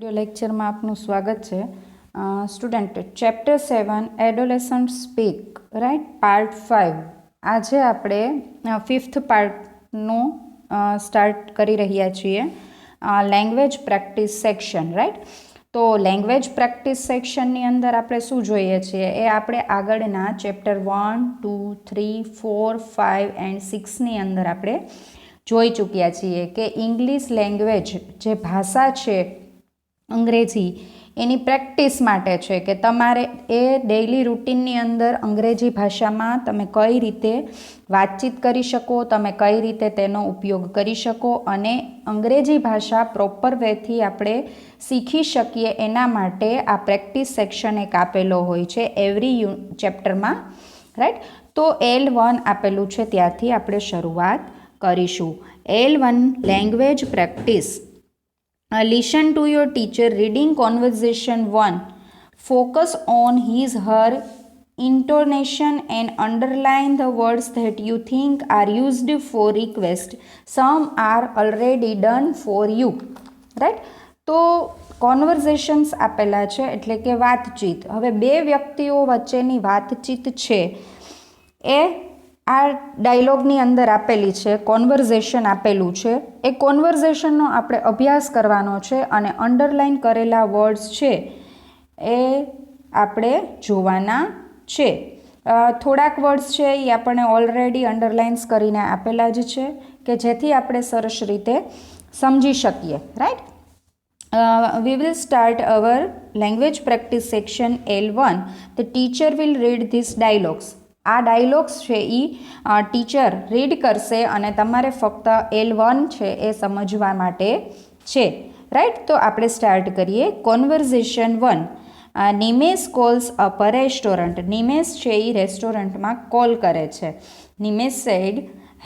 Video લેક્ચરમાં આપનું સ્વાગત છે student chapter 7 adolescent speak right part 5 આજે આપણે 5th પાર્ટનું સ્ટાર્ટ કરી રહ્યા છીએ લેંગ્વેજ પ્રેક્ટિસ સેક્શન રાઈટ તો લેંગ્વેજ પ્રેક્ટિસ સેક્શનની અંદર આપણે શું જોઈએ છીએ એ આપણે આગળના ચેપ્ટર 1 2 3 4 5 એન્ડ 6ની અંદર આપણે જોઈ ચૂક્યા છીએ કે ઇંગ્લિશ લેંગ્વેજ જે ભાષા છે અંગ્રેજી એની પ્રેક્ટિસ માટે છે કે તમારે એ ડેઇલી રૂટીનની અંદર અંગ્રેજી ભાષામાં તમે કઈ રીતે વાતચીત કરી શકો, તમે કઈ રીતે તેનો ઉપયોગ કરી શકો અને અંગ્રેજી ભાષા પ્રોપર વેથી આપણે શીખી શકીએ એના માટે આ પ્રેક્ટિસ સેક્શન એક આપેલો હોય છે એવરી ચેપ્ટરમાં રાઈટ. તો L1 આપેલું છે ત્યાંથી આપણે શરૂઆત કરીશું. L1 language practice. Listen to your teacher reading conversation 1. Focus on his her intonation and underline the words that you think are used for request. Some are already done for you. Right? તો કોન્વર્ઝેશન્સ આપેલા છે એટલે કે વાતચીત. હવે બે વ્યક્તિઓ વચ્ચેની વાતચીત છે એ આ ડાયલોગની અંદર આપેલી છે, કોન્વર્ઝેશન આપેલું છે. એ કોન્વર્ઝેશનનો આપણે અભ્યાસ કરવાનો છે અને અંડરલાઇન કરેલા વર્ડ્સ છે એ આપણે જોવાના છે. થોડાક વર્ડ્સ છે એ આપણને ઓલરેડી અંડરલાઇન્સ કરીને આપેલા જ છે કે જેથી આપણે સરસ રીતે સમજી શકીએ right. We will start our language practice section L1. The teacher will read these dialogues. આ ડાયલોગ્સ છે એ ટીચર રીડ કરશે અને તમારે ફક્ત L1 છે એ સમજવા માટે છે રાઈટ. તો આપણે સ્ટાર્ટ કરીએ. Conversation 1. Nimesh calls up a restaurant. Nimesh છે એ રેસ્ટોરન્ટમાં કોલ કરે છે. Nimesh said,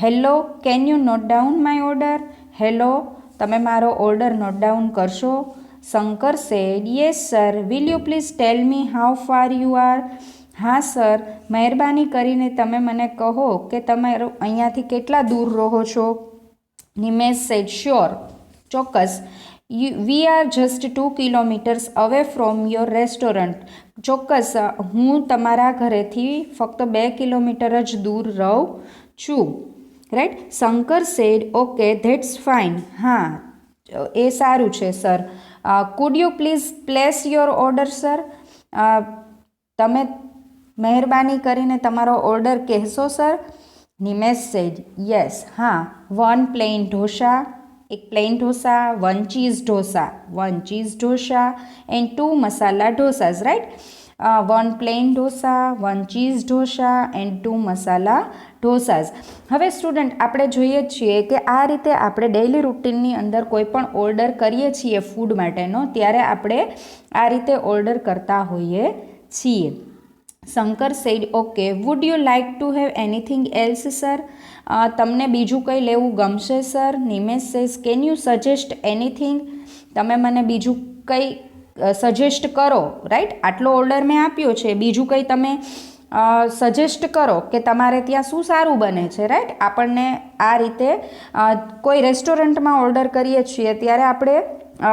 hello can you note down my order. Hello તમે મારો ઓર્ડર નોટ ડાઉન કરશો. Shankar said, yes sir, will you please tell me how far you are. હા સર, મહેરબાની કરીને તમે મને કહો કે તમે અહીંયાથી કેટલા દૂર રહો છો. નિમેશ સેડ, શ્યોર, ચોક્કસ. We are just 2 kilometres away from your restaurant. ચોક્કસ, હું તમારા ઘરેથી ફક્ત 2 કિલોમીટર જ દૂર રહું છું right. Shankar said, okay that's fine. હા એ સારું છે sir. Could you please place your order sir. તમે મહેરબાની કરીને તમારો ઓર્ડર કહેશો સર. નિમેશ સેડ, યસ, હા. 1 પ્લેન ઢોસા, એક plane dosa, 1 cheese dosa, 1 cheese dosa and 2 masala dosas right. 1 plane dosa, 1 cheese dosa and 2 મસાલા ઢોસાસ. હવે સ્ટુડન્ટ આપણે જોઈએ છીએ કે આ રીતે આપણે ડેઇલી રૂટીનની અંદર કોઈ પણ ઓર્ડર કરીએ છીએ ફૂડ માટેનો ત્યારે આપણે આ રીતે ઓર્ડર કરતા હોઈએ છીએ. Shankar said, okay, would you like to have anything else sir. તમને બીજું કંઈ લેવું ગમશે sir. Nimesh says, can you suggest anything. તમે મને બીજું કંઈ સજેસ્ટ કરો રાઈટ. આટલો ઓર્ડર મેં આપ્યો છે, બીજું કંઈ તમે સજેસ્ટ કરો કે તમારે ત્યાં શું સારું બને છે રાઈટ. આપણને આ રીતે કોઈ રેસ્ટોરન્ટમાં ઓર્ડર કરીએ છીએ ત્યારે આપણે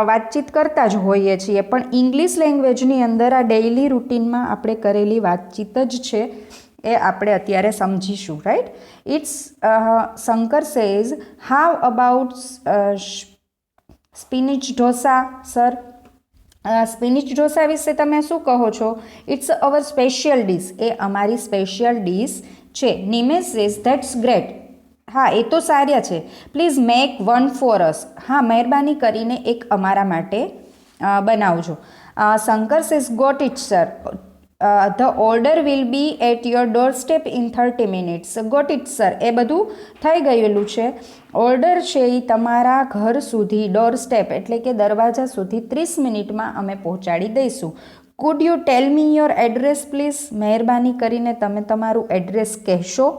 વાતચીત કરતા જ હોઈએ છીએ પણ ઇંગ્લિશ લેંગ્વેજની અંદર આ ડેઇલી રૂટીનમાં આપણે કરેલી વાતચીત જ છે એ આપણે અત્યારે સમજીશું right. It's Shankar says, how about spinach dosa sir. Spinach dosa વિશે તમે શું કહો છો. It's our special dish. એ અમારી સ્પેશિયલ ડિશ છે. Nimesh says, that's great. હા એ તો સારા છે. Please make 1 for us. હા મહેરબાની કરીને એક અમારા માટે બનાવજો. Shankar says, got it sir. The order will be at your doorstep in 30 minutes. Got it sir. એ બધું થઈ ગયેલું છે. ઓર્ડર છે એ તમારા ઘર સુધી ડોર સ્ટેપ એટલે કે દરવાજા સુધી 30 મિનિટમાં અમે પહોંચાડી દઈશું. Food you tell me your address please. મહેરબાની કરીને તમે તમારું એડ્રેસ કહેશો.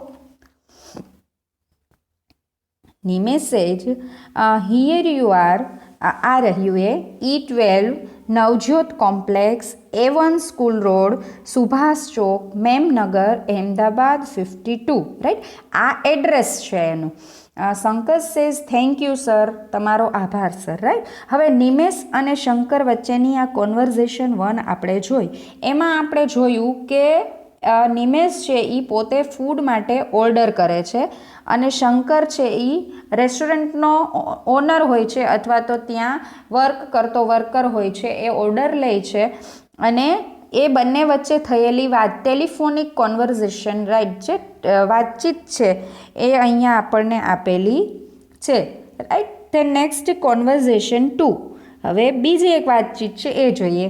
નિમેશ સેજ, હિયર યુ આર. આ રહ્યું એ E12 Navjot complex, A1 school road, Subhash Chowk, Memnagar, Ahmedabad 52, right. આ એડ્રેસ છે એનું. Shankar says thank you sir, તમારો આભાર સર, રાઈટ. હવે નિમેશ અને શંકર વચ્ચેની આ કોન્વર્ઝેશન 1 આપણે જોઈ. એમાં આપણે જોયું કે નિમેશ છે એ પોતે ફૂડ માટે ઓર્ડર કરે છે અને શંકર છે એ રેસ્ટોરન્ટનો ઓનર હોય છે અથવા તો ત્યાં વર્ક કરતો વર્કર હોય છે, એ ઓર્ડર લે છે અને એ બંને વચ્ચે થયેલી ટેલિફોનિક કોન્વર્ઝેશન, રાઈટ, છે વાતચીત છે એ અહીંયા આપણને આપેલી છે, રાઈટ. તે નેક્સ્ટ કોન્વર્ઝેશન 2. હવે બીજી એક વાતચીત છે એ જોઈએ.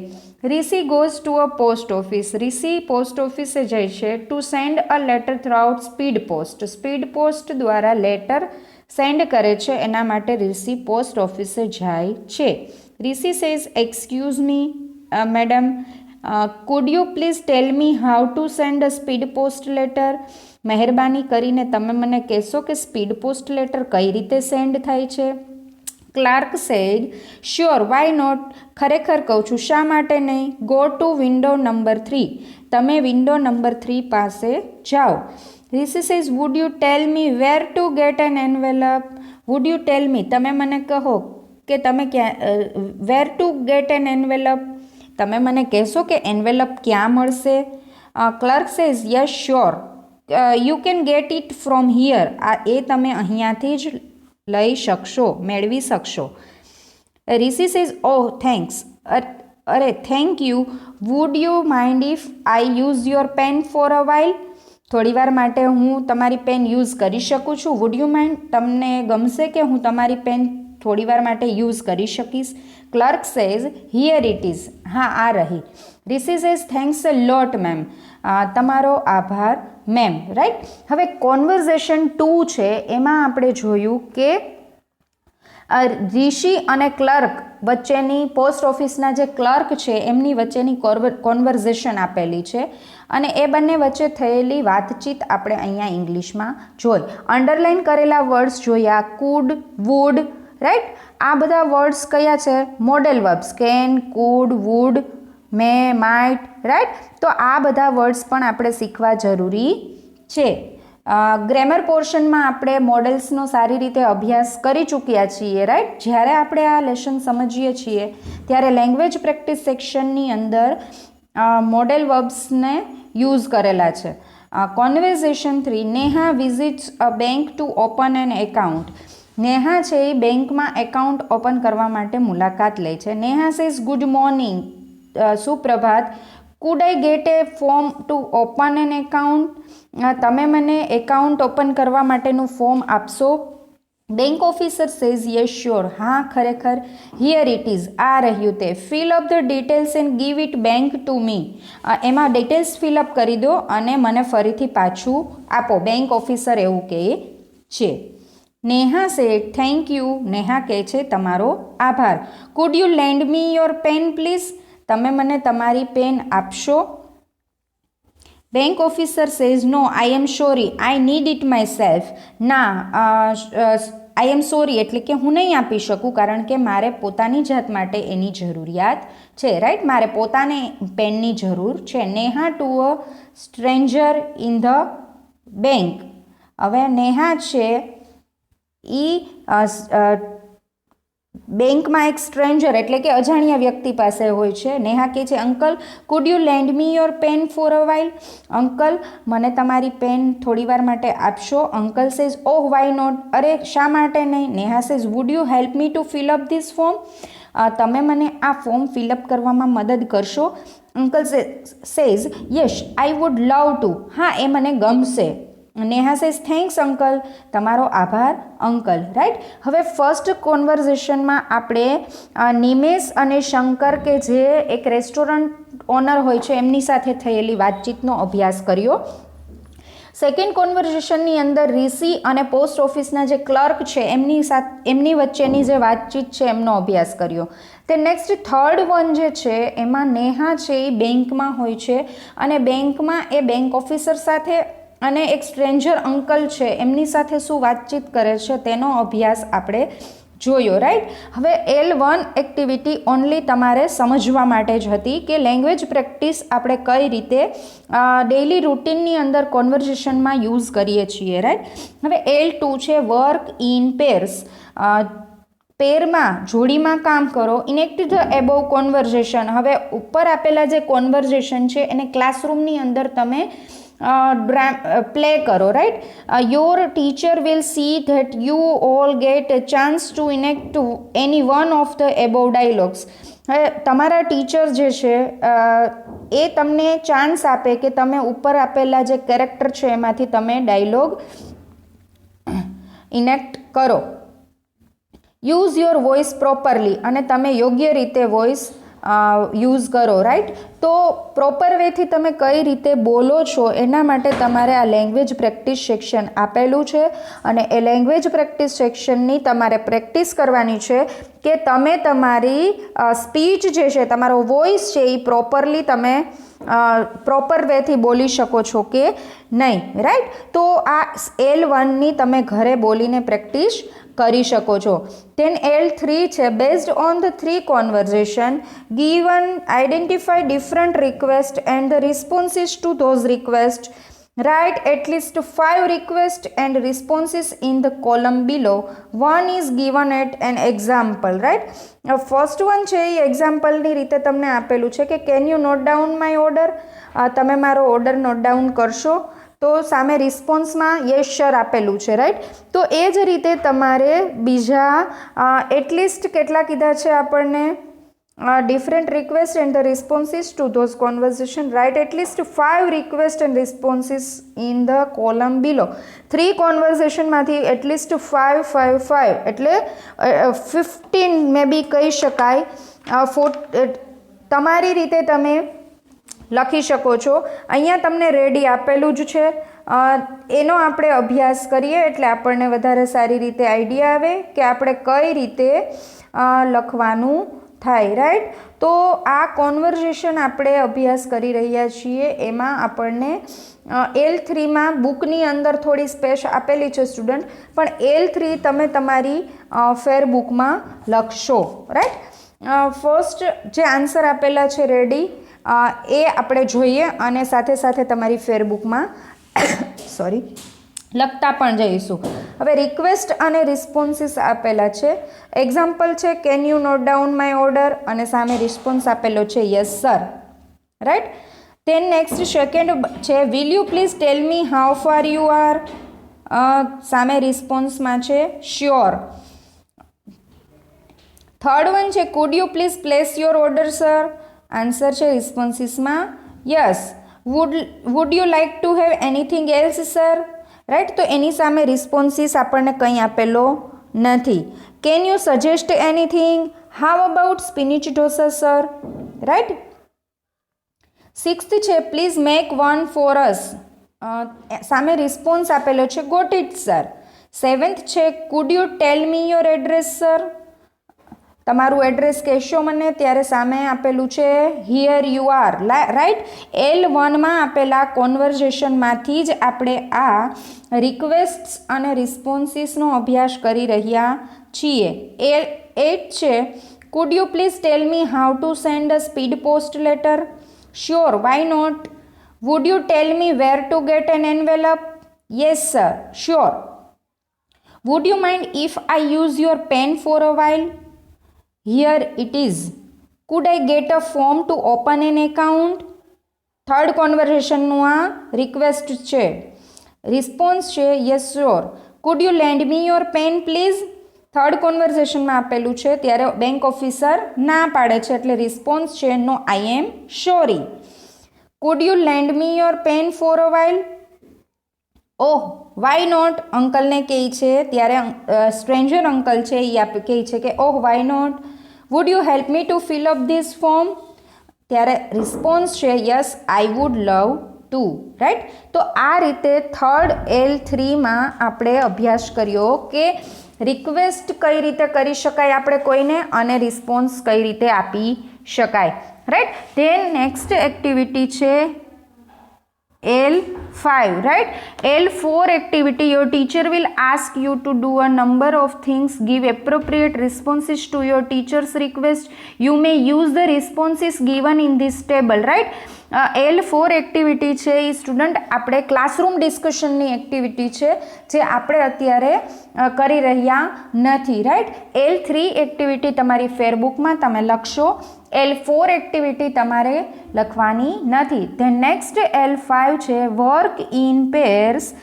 Rishi goes to a post office. Rishi post ઓફિસે જાય છે to send a letter throughout speed post. Speed post દ્વારા લેટર સેન્ડ કરે છે, એના માટે રિષિ પોસ્ટ ઓફિસે જાય છે. Rishi says excuse me madam, could you please tell me how to send a speed post letter. મહેરબાની કરીને તમે મને કહેશો કે સ્પીડ પોસ્ટ લેટર કઈ રીતે સેન્ડ થાય છે. Clerk said sure, why not. ખરેખર કહું છું, શા માટે નહીં. Go to window number 3. તમે વિન્ડો નંબર 3 પાસે જાઓ. Rishi says would you tell me where to get an envelope. Would you tell me, તમે મને કહો કે તમે ક્યાં, where to get an envelope, તમે મને કહેશો કે એન્વેલપ ક્યાં મળશે. Clerk says yes sure, you can get it from here. એ તમે અહીંયાથી જ લઈ શકશો, મેળવી શકશો. રિષિ સેઝ ઓહ થેન્ક્સ, અરે thank you. Would you mind if I use your pen for a while. થોડી વાર માટે હું તમારી પેન યુઝ કરી શકું છું. વુડ યુ માઇન્ડ, તમને ગમશે કે હું તમારી પેન થોડી વાર માટે યુઝ કરી શકીશ. Clerk says here it is, હા આ રહી. Rishi says thanks a lot ma'am, તમારો આભાર મેમ, રાઈટ. હવે કોન્વર્ઝેશન 2 છે એમાં આપણે જોયું કે રિષિ અને ક્લર્ક વચ્ચેની, પોસ્ટ ઓફિસના જે ક્લર્ક છે એમની વચ્ચેની કોન્વર્ઝેશન આપેલી છે અને એ બંને વચ્ચે થયેલી વાતચીત આપણે અહીંયા ઇંગ્લિશમાં જોઈ. અંડરલાઇન કરેલા વર્ડ્સ જોયા, કુડ, વુડ, રાઈટ. આ બધા વર્ડ્સ કયા છે? Modal verbs, can, could, would, may, might, right. તો આ બધા વર્ડ્સ પણ આપણે શીખવા જરૂરી છે. ગ્રેમર પોર્શનમાં આપણે મોડેલ્સનો સારી રીતે અભ્યાસ કરી ચૂક્યા છીએ, રાઈટ. જ્યારે આપણે આ લેસન સમજીએ છીએ ત્યારે લેંગ્વેજ પ્રેક્ટિસ સેક્શનની અંદર મોડેલ વર્બ્સને યુઝ કરેલા છે. Conversation 3. Neha visits a bank two open an account. Neha છે એ બેંકમાં એકાઉન્ટ ઓપન કરવા માટે મુલાકાત લે છે. નેહા સેઝ ગુડ મોર્નિંગ, સુપ્રભાત. Could I get a form to open an account. તમે મને એકાઉન્ટ ઓપન કરવા માટેનું ફોર્મ આપશો. Bank officer says yes sure, હા ખરેખર. હિયર ઇટ ઇઝ, આ રહ્યું તે. Fill up the details and give it bank to me. એમાં ડિટેલ્સ ફિલઅપ કરી દો અને મને ફરીથી પાછું આપો, બેંક ઓફિસર એવું કહે છે. Neha said thank you. Neha કહે છે તમારો આભાર. Could you lend me your pen please. તમે મને તમારી પેન આપશો. Bank officer says no, I am sorry, I need it myself. ના, આઈ એમ સોરી એટલે કે હું નહીં આપી શકું કારણ કે મારે પોતાની જાત માટે એની જરૂરિયાત છે, રાઈટ. મારે પોતાને પેનની જરૂર છે. Neha to a stranger in the bank. હવે નેહા છે એ બેંકમાં એક સ્ટ્રેન્જર એટલે કે અજાણ્યા વ્યક્તિ પાસે હોય છે. નેહા કહે છે uncle could you lend me your pen for a while. Uncle મને તમારી પેન થોડી વાર માટે આપશો. Uncle says oh why not, અરે શા માટે નહીં. Neha says would you help me to fill up this form. તમે મને આ ફોર્મ ફિલઅપ કરવામાં મદદ કરશો. Uncle says yes I would love to, હા એ મને ગમશે. નેહા સેઝ થેન્ક્સ અંકલ, તમારો આભાર અંકલ, રાઈટ. હવે ફર્સ્ટ કોન્વર્ઝેશનમાં આપણે નિમેશ અને શંકર કે જે એક રેસ્ટોરન્ટ ઓનર હોય છે એમની સાથે થયેલી વાતચીતનો અભ્યાસ કર્યો. સેકન્ડ કોન્વર્ઝેશનની અંદર રિષિ અને પોસ્ટ ઓફિસના જે ક્લર્ક છે એમની વચ્ચેની જે વાતચીત છે એમનો અભ્યાસ કર્યો. તે નેક્સ્ટ થર્ડ વન જે છે એમાં નેહા છે એ બેંકમાં હોય છે અને બેંકમાં એ બેંક ઓફિસર સાથે અને એક સ્ટ્રેન્જર અંકલ છે એમની સાથે શું વાતચીત કરે છે તેનો અભ્યાસ આપણે જોયો, રાઈટ. હવે L1 એક્ટિવિટી ઓનલી તમારે સમજવા માટે જ હતી કે લેંગ્વેજ પ્રેક્ટિસ આપણે કઈ રીતે ડેઇલી રૂટીનની અંદર કોન્વર્ઝેશનમાં યુઝ કરીએ છીએ, રાઈટ. હવે L2 છે વર્ક ઇન પેર્સ, પેરમાં જોડીમાં કામ કરો. ઇનેક્ટ ધ એબોવ કોન્વર્ઝેશન, હવે ઉપર આપેલા જે કોન્વર્ઝેશન છે એને ક્લાસરૂમની અંદર તમે પ્લે કરો, right. Your teacher will see that you all get a chance two enact any one of the above dialogues. હવે તમારા ટીચર જે છે એ તમને ચાન્સ આપે કે તમે ઉપર આપેલા જે કેરેક્ટર છે એમાંથી તમે ડાયલોગ ઇનેક્ટ કરો. યુઝ યોર વોઇસ પ્રોપરલી, અને તમે યોગ્ય રીતે વોઇસ યુઝ કરો, રાઈટ. તો પ્રોપર વેથી તમે કઈ રીતે બોલો છો એના માટે તમારે આ લેંગ્વેજ પ્રેક્ટિસ સેક્શન આપેલું છે, અને એ લેંગ્વેજ પ્રેક્ટિસ સેક્શનની તમારે પ્રેક્ટિસ કરવાની છે કે તમે તમારી સ્પીચ જે છે, તમારો વોઇસ છે એ પ્રોપરલી તમે પ્રોપર વેથી બોલી શકો છો કે નહીં, રાઈટ. તો આ L1ની તમે ઘરે બોલીને પ્રેક્ટિસ કરી શકો છો. ધેન L3 છે based on the 3 conversation given identify different request and the responses two those request. Write at least 5 requests and responses in the column below. One is given at an example, right? First one છે એ એક્ઝામ્પલની રીતે તમને આપેલું છે કે can you note down my order, તમે મારો order note down કરશો. તો સામે રિસ્પોન્સમાં યસ સર આપેલું છે, રાઈટ. તો એ જ રીતે તમારે બીજા એટલીસ્ટ કેટલા કીધા છે આપણને, different requests and the responses to those conversation. Write at least 5 requests and responses in the column below. 3 conversation માંથી at least 5 એટલે 15 મે બી કહી શકાય. તમારી રીતે તમે લખી શકો છો. અહીંયા તમને રેડી આપેલું જ છે, એનો આપણે અભ્યાસ કરીએ એટલે આપણને વધારે સારી રીતે આઈડિયા આવે કે આપણે કઈ રીતે લખવાનું થાય, રાઈટ. તો આ કોન્વર્ઝેશન આપણે અભ્યાસ કરી રહ્યા છીએ, એમાં આપણને L3માં બુકની અંદર થોડી સ્પેસ આપેલી છે સ્ટુડન્ટ, પણ L3 તમે તમારી ફેર બુકમાં લખશો, રાઈટ. ફર્સ્ટ જે આન્સર આપેલા છે રેડી એ આપણે જોઈએ અને સાથે સાથે તમારી ફેર બુકમાં લખતા પણ જઈશું. હવે રિક્વેસ્ટ અને રિસ્પોન્સીસ આપેલા છે. એક્ઝામ્પલ છે can you note down my order, અને સામે રિસ્પોન્સ આપેલો છે yes sir, right. Then next second છે will you please tell me how far you are, સામે રિસ્પોન્સમાં છે શ્યોર. થર્ડ વન છે could you please place your order sir, answer છે રિસ્પોન્સીસમાં yes. Would you like to have anything else sir, right. તો એની સામે રિસ્પોન્સીસ આપણને કંઈ આપેલો નથી. Can you suggest anything, how about spinach dosa sir, right. Sixth છે please make one for us, સામે રિસ્પોન્સ આપેલો છે ગોટ ઇટ સર. સેવન્થ છે could you tell me your address sir, તમારું એડ્રેસ કહેશો મને, ત્યારે સામે આપેલું છે હિયર યુ આર, રાઈટ. L1માં આપેલા કોન્વર્ઝેશનમાંથી જ આપણે આ રિક્વેસ્ટ્સ અને રિસ્પોન્સીસનો અભ્યાસ કરી રહ્યા છીએ. L8 છે could you please tell me how to send a speed post letter, sure why not. Would you tell me where to get an envelope, yes sir sure. Would you mind if I use your pen for a while, here it is. Could I get a form to open an account? Third કોન્વર્ઝેશનનું આ request છે. Response છે yes sure. Could you lend me your pen please, third કોન્વર્ઝેશનમાં આપેલું છે ત્યારે bank officer ના પાડે છે એટલે રિસ્પોન્સ છે no I am sorry. Could you lend me your pen for a while, oh why not, અંકલને કહે છે ત્યારે સ્ટ્રેન્જર અંકલ છે એ કહે છે કે oh why not. Would you help me to fill up this form, ત્યારે રિસ્પોન્સ છે yes I would love to, right. તો આ રીતે થર્ડ L3માં આપણે અભ્યાસ કર્યો કે રિક્વેસ્ટ કઈ રીતે કરી શકાય આપણે કોઈને, અને રિસ્પોન્સ કઈ રીતે આપી શકાય, રાઈટ. ધેન નેક્સ્ટ એક્ટિવિટી છે L5, right? L4 activity, your teacher will ask you to do a number of things. Give appropriate responses to your teacher's request. You may use the responses given in this table, right? L4 activity છે એ student આપણે classroom ડિસ્કશનની activity છે જે આપણે અત્યારે કરી રહ્યા નથી, right? L3 activity તમારી ફેરબુકમાં તમે લખશો. L4 એક્ટિવિટી તમારે લખવાની નથી. ધેન નેક્સ્ટ L5 છે work in pairs.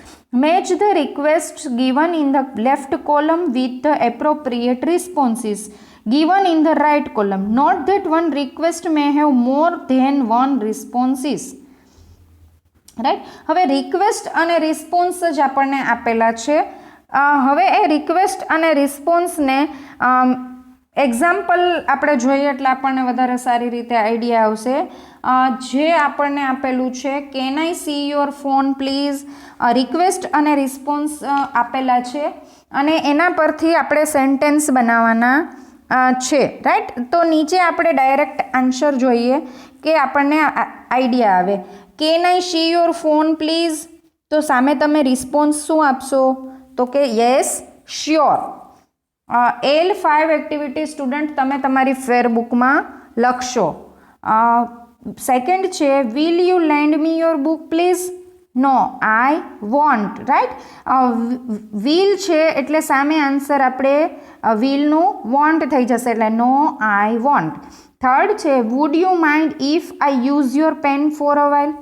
Match the request given in the left column with the appropriate responses given in the right column. Note that one request may have more than one responses, right? હવે request અને response જ આપણને આપેલા છે. હવે એ request અને રિસ્પોન્સને example આપણે જોઈએ એટલે આપણને વધારે સારી રીતે આઈડિયા આવશે. જે આપણને આપેલું છે can I C your phone please, request અને રિસ્પોન્સ આપેલા છે અને એના પરથી આપણે સેન્ટેન્સ બનાવવાના છે, રાઈટ? તો નીચે આપણે ડાયરેક્ટ આન્સર જોઈએ કે આપણને આઈડિયા આવે. Can I C your phone please, તો સામે તમે રિસ્પોન્સ શું આપશો? તો કે yes sure. L5 activity student તમે તમારી ફેરબુકમાં લખશો. સેકન્ડ છે will you lend me your book please? No I won't, right? Will છે એટલે સામે આન્સર આપણે વિલનું વોન્ટ થઈ જશે એટલે નો આઈ વોન્ટ. થર્ડ છે would you mind if I use your pen for a while?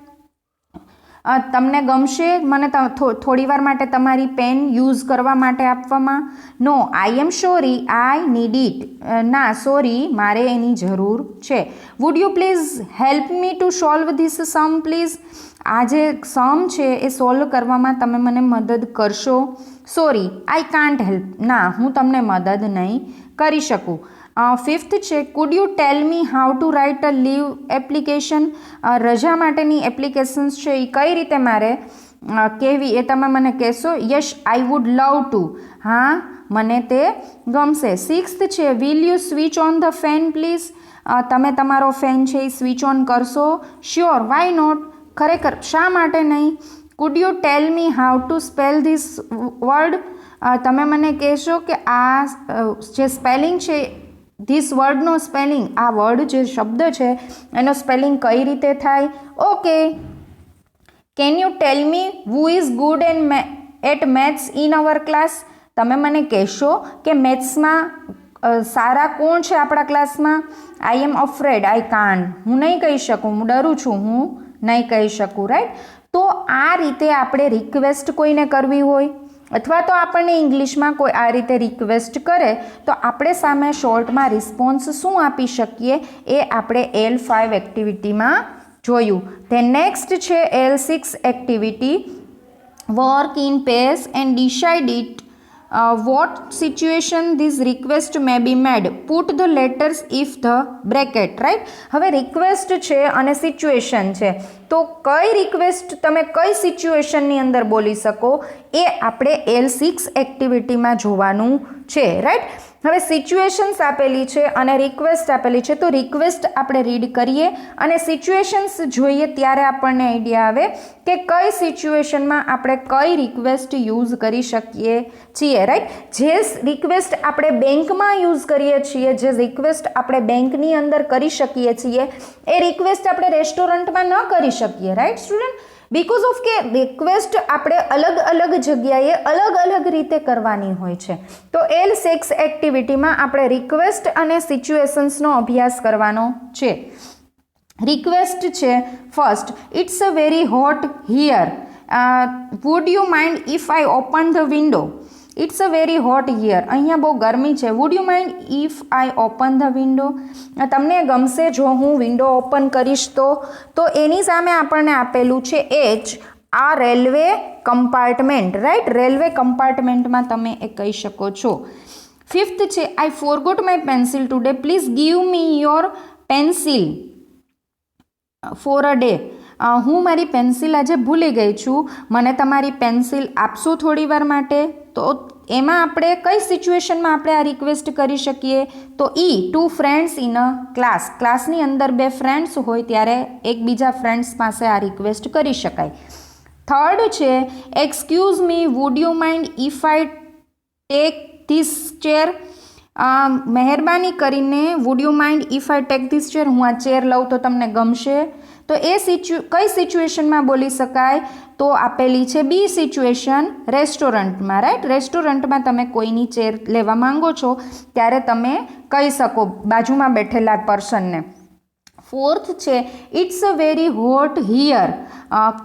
તમને ગમશે મને થોડી વાર માટે તમારી પેન યુઝ કરવા માટે આપવામાં? No I am sorry I need it. ના સોરી મારે એની જરૂર છે. Would you please help me to solve this sum please? આ જે સમ છે એ સોલ્વ કરવામાં તમે મને મદદ કરશો? Sorry I can't help. ના હું તમને મદદ નહીં કરી શકું. ફિફ્થ છે could you tell me how two write a leave application? રજા માટેની એપ્લિકેશન્સ છે એ કઈ રીતે મારે કેવી એ તમે મને કહેશો? Yes I would love to. હા મને તે ગમશે. સિક્સ્થ છે will you switch on the fan please? તમે તમારો ફેન છે એ સ્વિચ ઓન કરશો? Sure why not. ખરેખર શા માટે નહીં? Could you tell me how to spell this word? તમે મને કહેશો કે આ જે સ્પેલિંગ છે ધીસ વર્ડનો સ્પેલિંગ, આ વર્ડ જે શબ્દ છે એનો સ્પેલિંગ કઈ રીતે થાય? Okay. Can you tell me who is good at maths in our class? તમે મને કહેશો કે મેથ્સમાં સારા કોણ છે આપણા ક્લાસમાં? આઈ એમ અફ્રેડ આઈ કાન્ટ. હું નહીં કહી શકું, હું ડરું છું, હું નહીં કહી શકું, રાઈટ? તો આ રીતે આપણે રિક્વેસ્ટ કોઈને કરવી હોય અથવા તો આપણને ઇંગ્લિશમાં કોઈ આ રીતે રિક્વેસ્ટ કરે તો આપણે સામે શોર્ટમાં રિસ્પોન્સ શું આપી શકીએ એ આપણે L5 એક્ટિવિટીમાં જોયું. ધેન નેક્સ્ટ છે L6 activity work in pairs and decide it what situation this request may be made. Put the letters if the bracket, right? હવે રિક્વેસ્ટ છે અને સિચ્યુએશન છે તો કઈ રિક્વેસ્ટ તમે કઈ સિચ્યુએશનની અંદર બોલી શકો એ આપણે L6 એક્ટિવિટીમાં જોવાનું છે, રાઈટ? હવે સિચ્યુએશન્સ આપેલી છે અને રિક્વેસ્ટ આપેલી છે તો રિક્વેસ્ટ આપણે રીડ કરીએ અને સિચ્યુએશન્સ જોઈએ ત્યારે આપણને આઈડિયા આવે કે કઈ સિચ્યુએશનમાં આપણે કઈ રિક્વેસ્ટ યુઝ કરી શકીએ છીએ, રાઈટ? જે રિક્વેસ્ટ આપણે બેંકમાં યુઝ કરીએ છીએ, જે રિક્વેસ્ટ આપણે બેંકની અંદર કરી શકીએ છીએ એ રિક્વેસ્ટ આપણે રેસ્ટોરન્ટમાં ન કરી શકીએ, રાઈટ સ્ટુડન્ટ? બિકોઝ ઓફ કે રિક્વેસ્ટ આપણે અલગ અલગ જગ્યાએ અલગ અલગ રીતે કરવાની હોય છે. તો L6 એક્ટિવિટીમાં આપણે રિક્વેસ્ટ અને સિચ્યુએશન્સનો અભ્યાસ કરવાનો છે. રિક્વેસ્ટ છે first, it's a very hot here. Would you mind if I open the window? It's a very hot here. અહીંયા બહુ ગરમી છે. Would you mind if I open the window? તમને ગમશે જો હું વિન્ડો ઓપન કરીશ તો એની સામે આપણને આપેલું છે H, આ રેલવે કમ્પાર્ટમેન્ટ, રાઈટ? રેલવે કમ્પાર્ટમેન્ટમાં તમે એ કહી શકો છો. ફિફ્થ છે I forgot my pencil today please give me your pencil for a day. હું મારી પેન્સિલ આજે ભૂલી ગઈ છું, મને તમારી પેન્સિલ આપશો થોડી વાર માટે? તો એમાં આપણે કઈ સિચ્યુએશનમાં આપણે આ રિક્વેસ્ટ કરી શકીએ? તો ટુ ફ્રેન્ડ્સ ઇન અ ક્લાસની અંદર બે ફ્રેન્ડ્સ હોય ત્યારે એકબીજા ફ્રેન્ડ્સ પાસે આ રિક્વેસ્ટ કરી શકાય. થર્ડ છે excuse me, wood you mind if I take this chair? મહેરબાની કરીને wood you mind if I take this chair, હું આ ચેર લઉં તો તમને ગમશે? તો એ કઈ સિચ્યુએશનમાં બોલી શકાય? તો આપેલી છે બી સિચ્યુએશન, રેસ્ટોરન્ટમાં. રાઈટ, રેસ્ટોરન્ટમાં તમે કોઈની ચેર લેવા માંગો છો ત્યારે તમે કહી શકો બાજુમાં બેઠેલા પર્સનને. ફોર્થ છે it's a very hot here,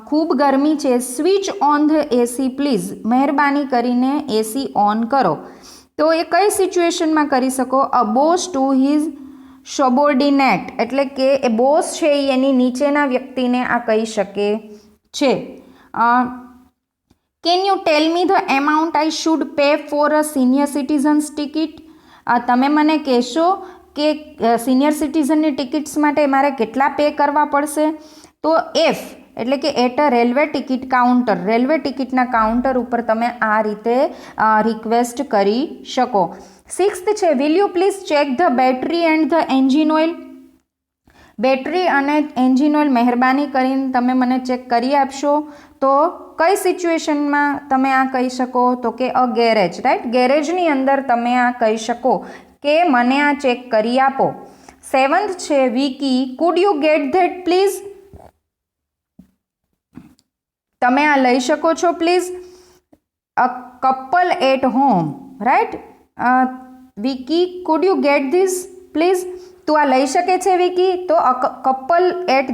ખૂબ ગરમી છે. Switch on the AC please, મહેરબાની કરીને એસી ઓન કરો. તો એ કઈ સિચ્યુએશનમાં કરી શકો? અ બોસ ટુ હિઝ સબોર્ડિનેટ, એટલે કે એ બોસ છે એની નીચેના વ્યક્તિને આ કહી શકે છે. Can you tell me the amount I should pay for a senior citizens ticket? તમે મને કહેશો કે સિનિયર સિટીઝનની ટિકિટ્સ માટે મારે કેટલા પે કરવા પડશે? તો એફ એટલે કે at a railway ticket counter, railway ટિકિટના કાઉન્ટર ઉપર તમે આ રીતે રિક્વેસ્ટ કરી શકો. સિક્સ્થ છે will you please check the battery and the engine oil? Battery અને એન્જિન ઓઇલ મહેરબાની કરીને તમે મને ચેક કરી આપશો. તો કઈ સિચ્યુએશનમાં તમે આ કહી શકો? તો કે અ ગેરેજ. રાઈટ, ગેરેજની અંદર તમે આ કહી શકો કે મને આ ચેક કરી આપો. સેવન્થ છે Vicky, could you get that please? તમે આ લઈ શકો છો please? A couple at home. Right, Vicky could you get this please? તું આ લઈ શકે છે વિકી? તો a couple at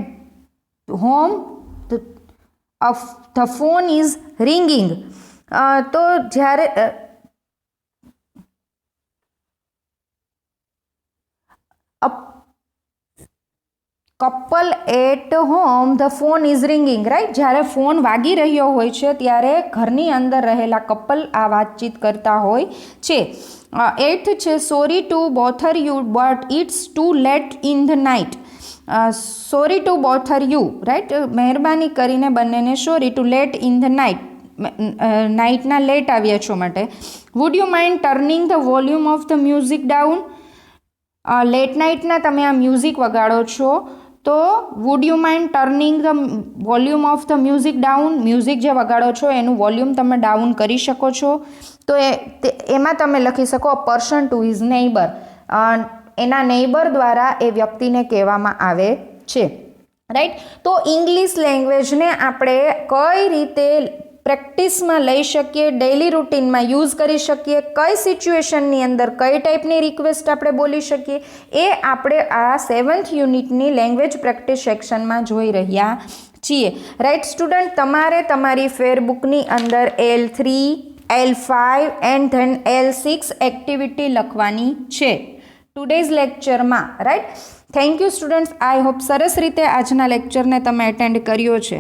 home, the phone is ringing. તો જ્યારે couple at home the phone is ringing. Right, જ્યારે ફોન વાગી રહ્યો હોય છે ત્યારે ઘરની અંદર રહેલા કપલ આ વાતચીત કરતા હોય છે. એઇથ છે sorry to bother you but it's too late in the night. Sorry to bother you. Right, મહેરબાની કરીને બંનેને sorry too late in the night, નાઇટના લેટ આવ્યા છો માટે. Would you mind turning the volume of the music down? Late નાઇટના તમે આ મ્યુઝિક વગાડો છો તો would you mind turning the volume of the music down? Music જે વગાડો છો એનું વોલ્યુમ તમે ડાઉન કરી શકો છો. તો એમાં તમે લખી શકો અ પર્સન ટુ હિઝ નેઈબર, એના નેઈબર દ્વારા એ વ્યક્તિને કહેવામાં આવે છે. રાઈટ, તો ઇંગ્લિશ લેંગ્વેજને આપણે કઈ રીતે પ્રેક્ટિસમાં લઈ શકીએ, ડેઇલી રૂટીનમાં યુઝ કરી શકીએ, કઈ સિચ્યુએશનની અંદર કઈ ટાઈપની રિક્વેસ્ટ આપણે બોલી શકીએ, એ આપણે આ 7th યુનિટની લેંગ્વેજ પ્રેક્ટિસ સેક્શનમાં જોઈ રહ્યા છીએ. રાઈટ સ્ટુડન્ટ, તમારે તમારી ફેરબુકની અંદર L3, L5 and then L6 activity લખવાની છે ટુડેઝ લેક્ચરમાં. Right, thank you students. I hope સરસ રીતે આજના લેક્ચરને તમે એટેન્ડ કર્યો છે.